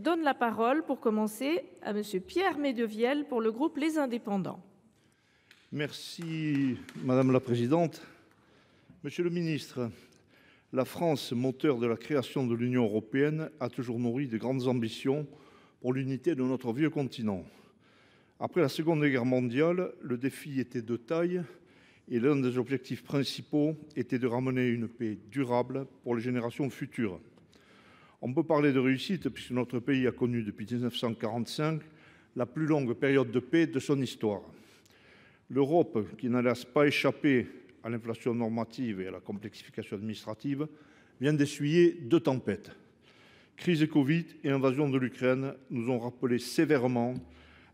donne la parole pour commencer à Monsieur Pierre Médevielle pour le groupe Les Indépendants. Merci Madame la Présidente. Monsieur le Ministre, la France, moteur de la création de l'Union européenne, a toujours nourri de grandes ambitions pour l'unité de notre vieux continent. Après la Seconde Guerre mondiale, le défi était de taille et l'un des objectifs principaux était de ramener une paix durable pour les générations futures. On peut parler de réussite puisque notre pays a connu depuis 1945 la plus longue période de paix de son histoire. L'Europe, qui n'a laisse pas échapper à l'inflation normative et à la complexification administrative, vient d'essuyer deux tempêtes. Crise Covid et invasion de l'Ukraine nous ont rappelé sévèrement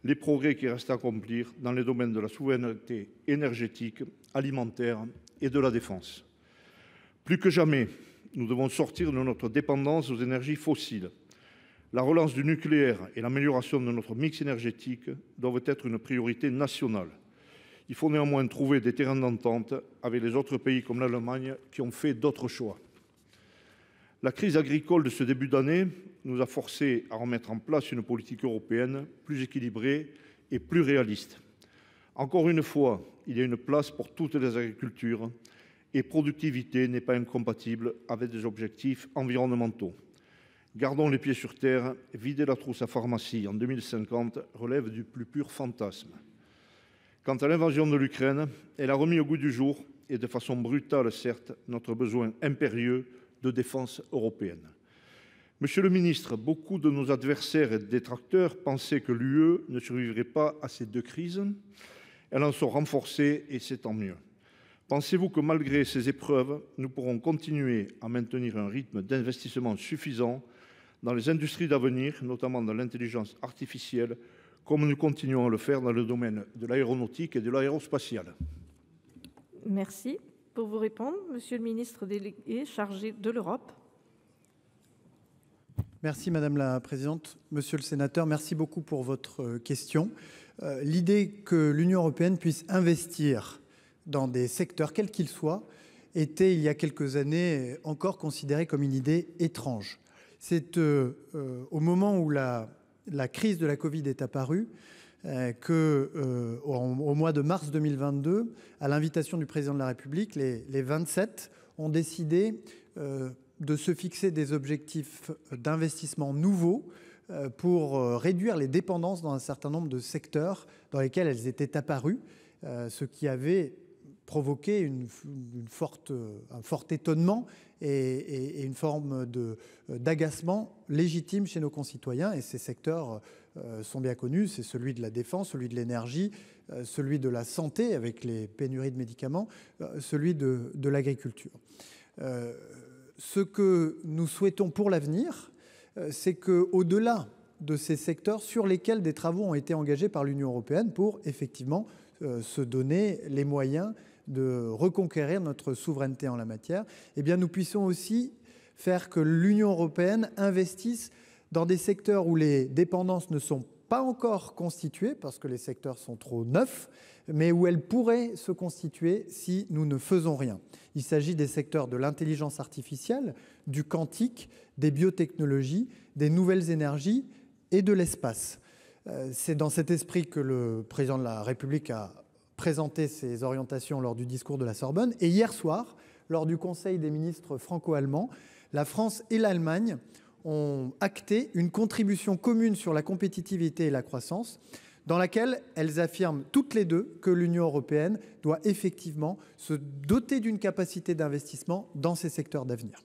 les progrès qui restent à accomplir dans les domaines de la souveraineté énergétique, alimentaire et de la défense. Plus que jamais, nous devons sortir de notre dépendance aux énergies fossiles. La relance du nucléaire et l'amélioration de notre mix énergétique doivent être une priorité nationale. Il faut néanmoins trouver des terrains d'entente avec les autres pays comme l'Allemagne qui ont fait d'autres choix. La crise agricole de ce début d'année nous a forcés à remettre en place une politique européenne plus équilibrée et plus réaliste. Encore une fois, il y a une place pour toutes les agricultures et productivité n'est pas incompatible avec des objectifs environnementaux. Gardons les pieds sur terre, vider la trousse à pharmacie en 2050 relève du plus pur fantasme. Quant à l'invasion de l'Ukraine, elle a remis au goût du jour, et de façon brutale certes, notre besoin impérieux de défense européenne. Monsieur le ministre, beaucoup de nos adversaires et détracteurs pensaient que l'UE ne survivrait pas à ces deux crises. Elles en sont renforcées et c'est tant mieux. Pensez-vous que malgré ces épreuves, nous pourrons continuer à maintenir un rythme d'investissement suffisant dans les industries d'avenir, notamment dans l'intelligence artificielle, comme nous continuons à le faire dans le domaine de l'aéronautique et de l'aérospatiale? Merci. Pour vous répondre, Monsieur le ministre délégué chargé de l'Europe. Merci Madame la Présidente. Monsieur le Sénateur, merci beaucoup pour votre question. L'idée que l'Union européenne puisse investir dans des secteurs quels qu'ils soient était il y a quelques années encore considérée comme une idée étrange. C'est au moment où la crise de la Covid est apparue au mois de mars 2022, à l'invitation du président de la République, les 27 ont décidé de se fixer des objectifs d'investissement nouveaux pour réduire les dépendances dans un certain nombre de secteurs dans lesquels elles étaient apparues, ce qui avait provoqué un fort étonnement et une forme d'agacement légitime chez nos concitoyens. Et ces secteurs sont bien connus, c'est celui de la défense, celui de l'énergie, celui de la santé avec les pénuries de médicaments, celui de l'agriculture. Ce que nous souhaitons pour l'avenir, c'est qu'au-delà de ces secteurs sur lesquels des travaux ont été engagés par l'Union européenne pour effectivement se donner les moyens de reconquérir notre souveraineté en la matière, eh bien nous puissions aussi faire que l'Union européenne investisse dans des secteurs où les dépendances ne sont pas encore constituées, parce que les secteurs sont trop neufs, mais où elles pourraient se constituer si nous ne faisons rien. Il s'agit des secteurs de l'intelligence artificielle, du quantique, des biotechnologies, des nouvelles énergies et de l'espace. C'est dans cet esprit que le président de la République a présenté ses orientations lors du discours de la Sorbonne. Et hier soir, lors du Conseil des ministres franco-allemands, la France et l'Allemagne ont acté une contribution commune sur la compétitivité et la croissance, dans laquelle elles affirment toutes les deux que l'Union européenne doit effectivement se doter d'une capacité d'investissement dans ces secteurs d'avenir.